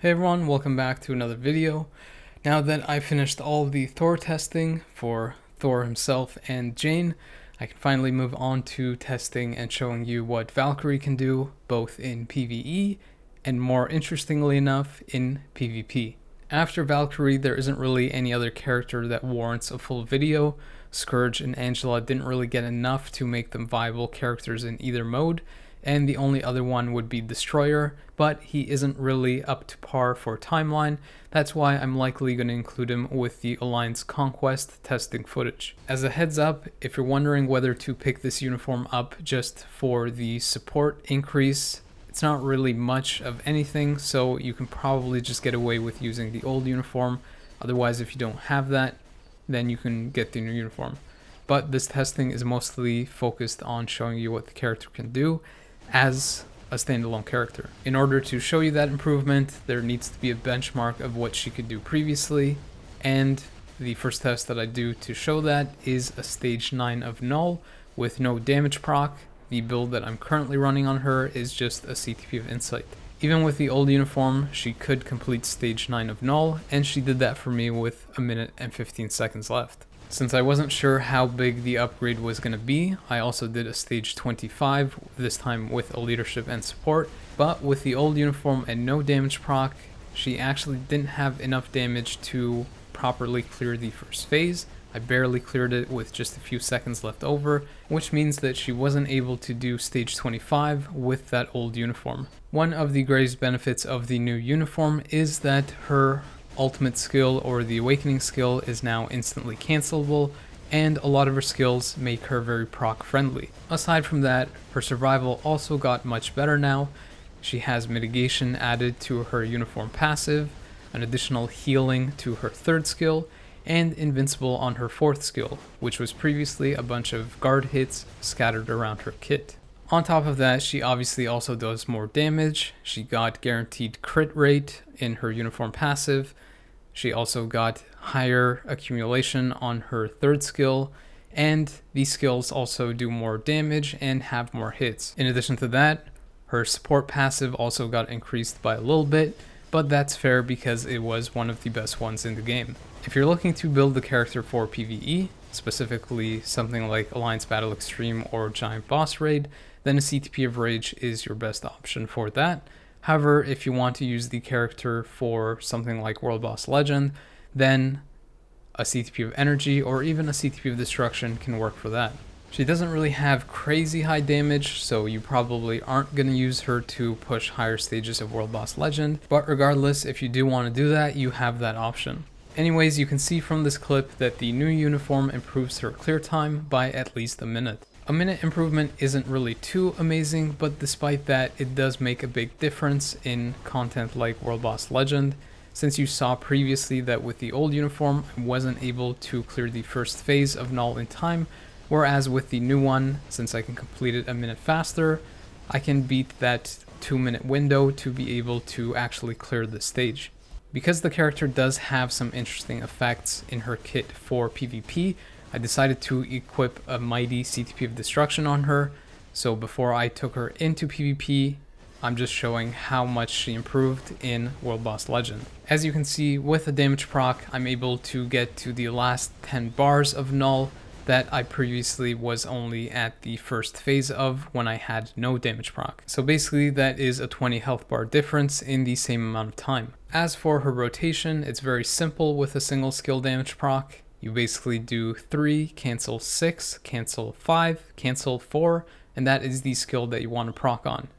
Hey everyone, welcome back to another video. Now that I finished all the Thor testing for Thor himself and Jane, I can finally move on to testing and showing you what Valkyrie can do, both in PvE and, more interestingly enough, in PvP. After Valkyrie, there isn't really any other character that warrants a full video. Scourge and Angela didn't really get enough to make them viable characters in either mode, and the only other one would be Destroyer, but he isn't really up to par for timeline. That's why I'm likely going to include him with the Alliance Conquest testing footage. As a heads up, if you're wondering whether to pick this uniform up just for the support increase, it's not really much of anything, so you can probably just get away with using the old uniform. Otherwise, if you don't have that, then you can get the new uniform. But this testing is mostly focused on showing you what the character can do as a standalone character. In order to show you that improvement, there needs to be a benchmark of what she could do previously, and the first test that I do to show that is a stage 9 of Knull with no damage proc. The build that I'm currently running on her is just a CTP of Insight. Even with the old uniform, she could complete stage 9 of Knull, and she did that for me with 1 minute and 15 seconds left. Since I wasn't sure how big the upgrade was going to be, I also did a stage 25, this time with a leadership and support. But with the old uniform and no damage proc, she actually didn't have enough damage to properly clear the first phase. I barely cleared it with just a few seconds left over, which means that she wasn't able to do stage 25 with that old uniform. One of the greatest benefits of the new uniform is that her ultimate skill, or the awakening skill, is now instantly cancelable, and a lot of her skills make her very proc friendly. Aside from that, her survival also got much better now. She has mitigation added to her uniform passive, an additional healing to her third skill, and invincible on her fourth skill, which was previously a bunch of guard hits scattered around her kit. On top of that, she obviously also does more damage. She got guaranteed crit rate in her uniform passive. She also got higher accumulation on her third skill, and these skills also do more damage and have more hits. In addition to that, her support passive also got increased by a little bit, but that's fair because it was one of the best ones in the game. If you're looking to build the character for PvE, specifically something like Alliance Battle Extreme or Giant Boss Raid, then a CTP of Rage is your best option for that. However, if you want to use the character for something like World Boss Legend, then a CTP of Energy or even a CTP of Destruction can work for that. She doesn't really have crazy high damage, so you probably aren't going to use her to push higher stages of World Boss Legend, but regardless, if you do want to do that, you have that option. Anyways, you can see from this clip that the new uniform improves her clear time by at least a minute. A minute improvement isn't really too amazing, but despite that, it does make a big difference in content like World Boss Legend, since you saw previously that with the old uniform, I wasn't able to clear the first phase of Knull in time, whereas with the new one, since I can complete it a minute faster, I can beat that 2-minute window to be able to actually clear the stage. Because the character does have some interesting effects in her kit for PvP, I decided to equip a mighty CTP of Destruction on her, so before I took her into PvP, I'm just showing how much she improved in World Boss Legend. As you can see, with a damage proc, I'm able to get to the last 10 bars of Knull that I previously was only at the first phase of when I had no damage proc. So basically that is a 20 health bar difference in the same amount of time. As for her rotation, it's very simple with a single skill damage proc. You basically do 3, cancel 6, cancel 5, cancel 4, and that is the skill that you want to proc on.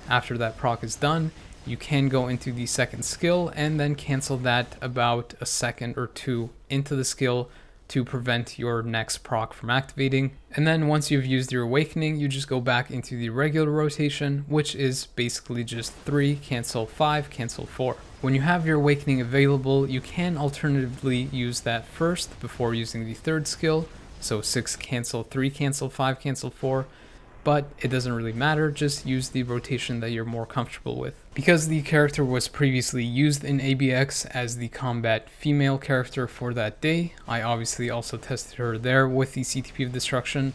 After that proc is done, you can go into the second skill and then cancel that about a second or two into the skill to prevent your next proc from activating. And then once you've used your awakening, you just go back into the regular rotation, which is basically just 3, cancel 5, cancel 4. When you have your awakening available, you can alternatively use that first before using the third skill, so 6 cancel 3 cancel 5 cancel 4, but it doesn't really matter, just use the rotation that you're more comfortable with. Because the character was previously used in ABX as the combat female character for that day, I obviously also tested her there with the CTP of Destruction,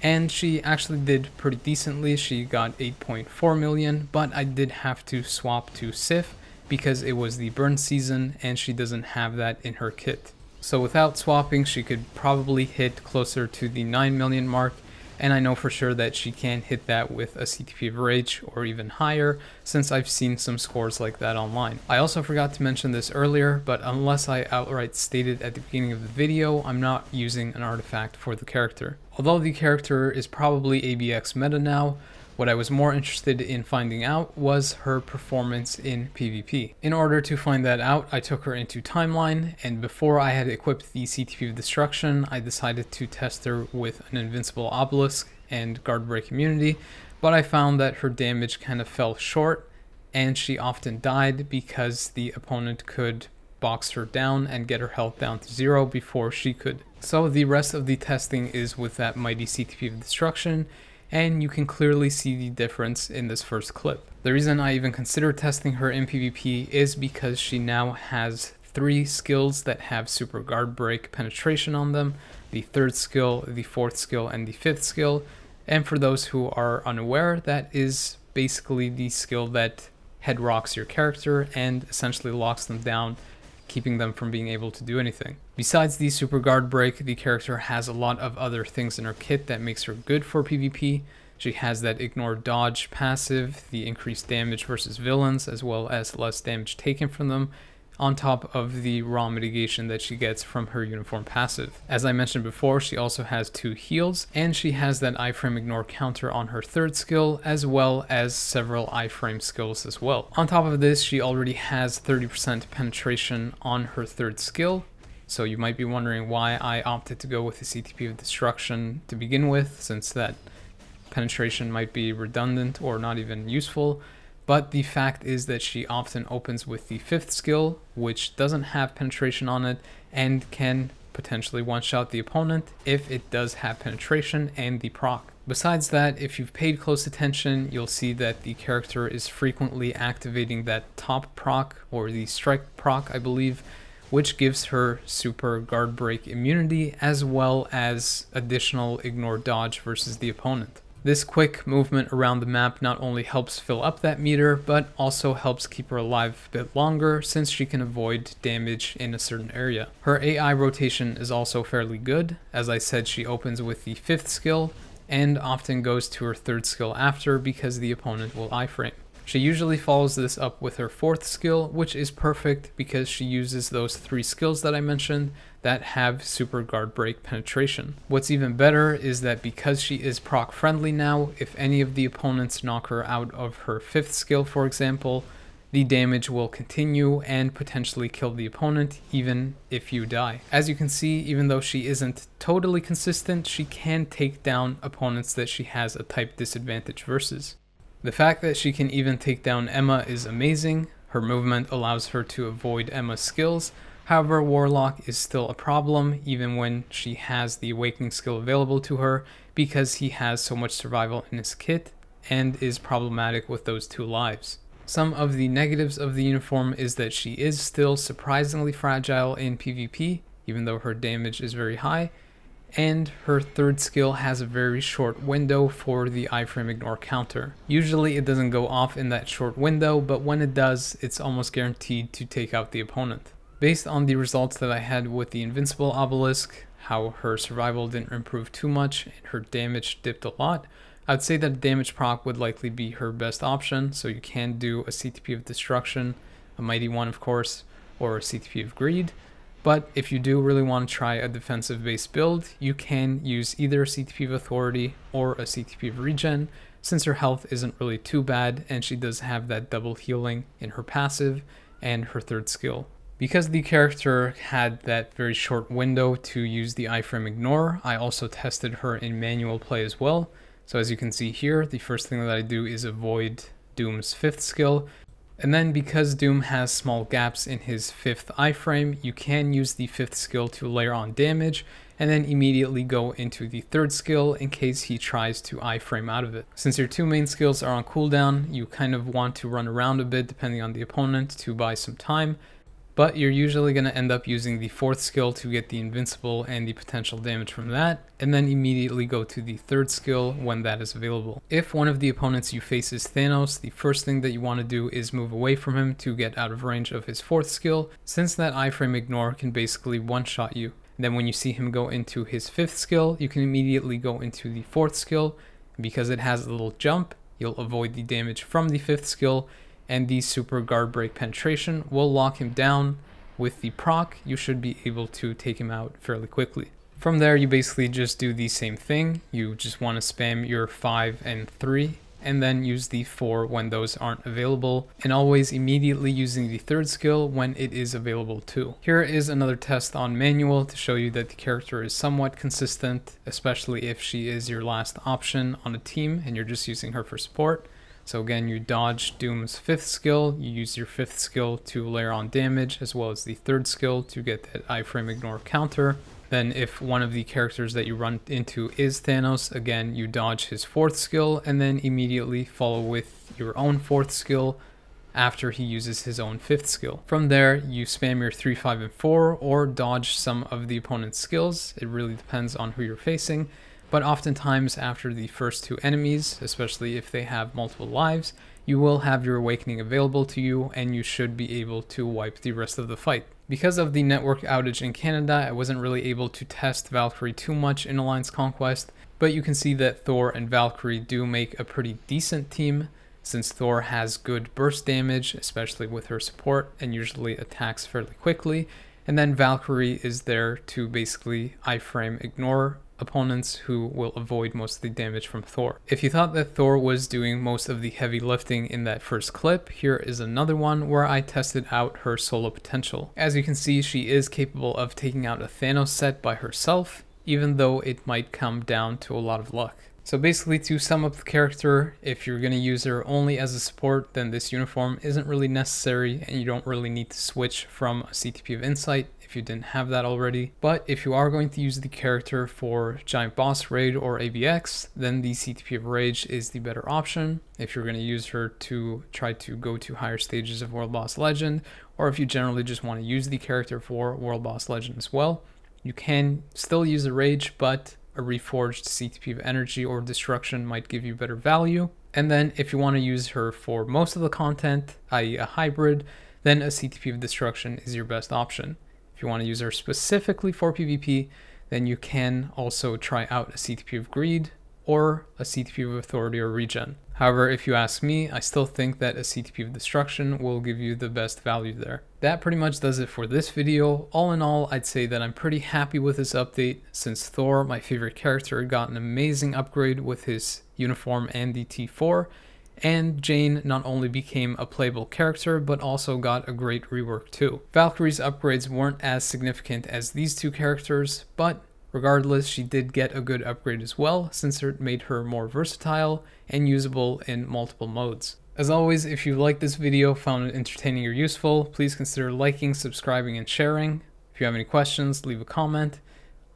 and she actually did pretty decently. She got 8.4 million, but I did have to swap to Sif because it was the burn season and she doesn't have that in her kit. So without swapping, she could probably hit closer to the 9 million mark, and I know for sure that she can hit that with a CTP of Rage or even higher, since I've seen some scores like that online. I also forgot to mention this earlier, but unless I outright stated at the beginning of the video, I'm not using an artifact for the character. Although the character is probably ABX meta now, what I was more interested in finding out was her performance in PvP. In order to find that out, I took her into Timeline, and before I had equipped the CTP of Destruction, I decided to test her with an Invincible Obelisk and Guard Break immunity, but I found that her damage kind of fell short, and she often died because the opponent could box her down and get her health down to 0 before she could. So the rest of the testing is with that mighty CTP of Destruction, and you can clearly see the difference in this first clip. The reason I even consider testing her in PvP is because she now has 3 skills that have super guard break penetration on them: the 3rd skill, the 4th skill, and the 5th skill. And for those who are unaware, that is basically the skill that head rocks your character and essentially locks them down, keeping them from being able to do anything. Besides the super guard break, the character has a lot of other things in her kit that makes her good for PvP. She has that ignore dodge passive, the increased damage versus villains, as well as less damage taken from them, on top of the raw mitigation that she gets from her uniform passive. As I mentioned before, she also has 2 heals, and she has that iframe ignore counter on her 3rd skill, as well as several iframe skills as well. On top of this, she already has 30% penetration on her 3rd skill, so you might be wondering why I opted to go with the CTP of Destruction to begin with, since that penetration might be redundant or not even useful. But the fact is that she often opens with the 5th skill, which doesn't have penetration on it and can potentially one-shot the opponent if it does have penetration and the proc. Besides that, if you've paid close attention, you'll see that the character is frequently activating that top proc, or the strike proc I believe, which gives her super guard break immunity as well as additional ignore dodge versus the opponent. This quick movement around the map not only helps fill up that meter, but also helps keep her alive a bit longer, since she can avoid damage in a certain area. Her AI rotation is also fairly good. As I said, she opens with the 5th skill and often goes to her 3rd skill after, because the opponent will iframe. She usually follows this up with her 4th skill, which is perfect because she uses those 3 skills that I mentioned that have super guard break penetration. What's even better is that because she is proc friendly now, if any of the opponents knock her out of her 5th skill, for example, the damage will continue and potentially kill the opponent even if you die. As you can see, even though she isn't totally consistent, she can take down opponents that she has a type disadvantage versus. The fact that she can even take down Emma is amazing. Her movement allows her to avoid Emma's skills. However, Warlock is still a problem even when she has the Awakening skill available to her, because he has so much survival in his kit and is problematic with those 2 lives. Some of the negatives of the uniform is that she is still surprisingly fragile in PvP, even though her damage is very high, and her 3rd skill has a very short window for the iframe ignore counter. Usually it doesn't go off in that short window, but when it does, it's almost guaranteed to take out the opponent. Based on the results that I had with the Invincible Obelisk, how her survival didn't improve too much and her damage dipped a lot, I'd say that damage proc would likely be her best option, so you can do a CTP of Destruction, a Mighty One of course, or a CTP of Greed. But if you do really want to try a defensive based build, you can use either a CTP of Authority or a CTP of Regen, since her health isn't really too bad and she does have that double healing in her passive and her 3rd skill. Because the character had that very short window to use the iframe ignore, I also tested her in manual play as well. So as you can see here, the first thing that I do is avoid Doom's 5th skill. And then because Doom has small gaps in his 5th iframe, you can use the 5th skill to layer on damage and then immediately go into the 3rd skill in case he tries to iframe out of it. Since your 2 main skills are on cooldown, you kind of want to run around a bit depending on the opponent to buy some time. but you're usually going to end up using the 4th skill to get the invincible and the potential damage from that, and then immediately go to the 3rd skill when that is available. If one of the opponents you face is Thanos, the first thing that you want to do is move away from him to get out of range of his 4th skill, since that iframe ignore can basically one-shot you. Then when you see him go into his 5th skill, you can immediately go into the 4th skill. Because it has a little jump, you'll avoid the damage from the 5th skill, and the super guard break penetration will lock him down. With the proc, you should be able to take him out fairly quickly. From there, you basically just do the same thing. You just want to spam your 5 and 3, and then use the 4 when those aren't available, and always immediately using the 3rd skill when it is available too. Here is another test on manual to show you that the character is somewhat consistent, especially if she is your last option on a team and you're just using her for support. So again, you dodge Doom's 5th skill, you use your 5th skill to layer on damage, as well as the 3rd skill to get that iframe ignore counter. Then if one of the characters that you run into is Thanos, again, you dodge his 4th skill and then immediately follow with your own 4th skill after he uses his own 5th skill. From there, you spam your 3, 5, and 4 or dodge some of the opponent's skills. It really depends on who you're facing. But oftentimes after the first 2 enemies, especially if they have multiple lives, you will have your awakening available to you and you should be able to wipe the rest of the fight. Because of the network outage in Canada, I wasn't really able to test Valkyrie too much in Alliance Conquest, but you can see that Thor and Valkyrie do make a pretty decent team, since Thor has good burst damage, especially with her support, and usually attacks fairly quickly, and then Valkyrie is there to basically iframe ignore opponents who will avoid most of the damage from Thor. If you thought that Thor was doing most of the heavy lifting in that first clip, here is another one where I tested out her solo potential. As you can see, she is capable of taking out a Thanos set by herself, even though it might come down to a lot of luck. So basically, to sum up the character, if you're going to use her only as a support, then this uniform isn't really necessary and you don't really need to switch from a CTP of Insight if you didn't have that already. But if you are going to use the character for Giant Boss Raid or ABX, then the CTP of Rage is the better option. If you're going to use her to try to go to higher stages of World Boss Legend, or if you generally just want to use the character for World Boss Legend as well, you can still use the Rage, but a reforged CTP of Energy or Destruction might give you better value. And then if you want to use her for most of the content, i.e. a hybrid, then a CTP of Destruction is your best option. If you want to use her specifically for PvP, then you can also try out a CTP of Greed or a CTP of Authority or Regen. However, if you ask me, I still think that a CTP of Destruction will give you the best value there. That pretty much does it for this video. All in all, I'd say that I'm pretty happy with this update, since Thor, my favorite character, got an amazing upgrade with his uniform and the T4, and Jane not only became a playable character, but also got a great rework too. Valkyrie's upgrades weren't as significant as these 2 characters, but regardless, she did get a good upgrade as well, since it made her more versatile and usable in multiple modes. As always, if you liked this video, found it entertaining or useful, please consider liking, subscribing, and sharing. If you have any questions, leave a comment.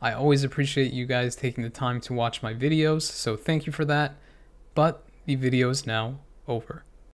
I always appreciate you guys taking the time to watch my videos, so thank you for that. But the video is now over.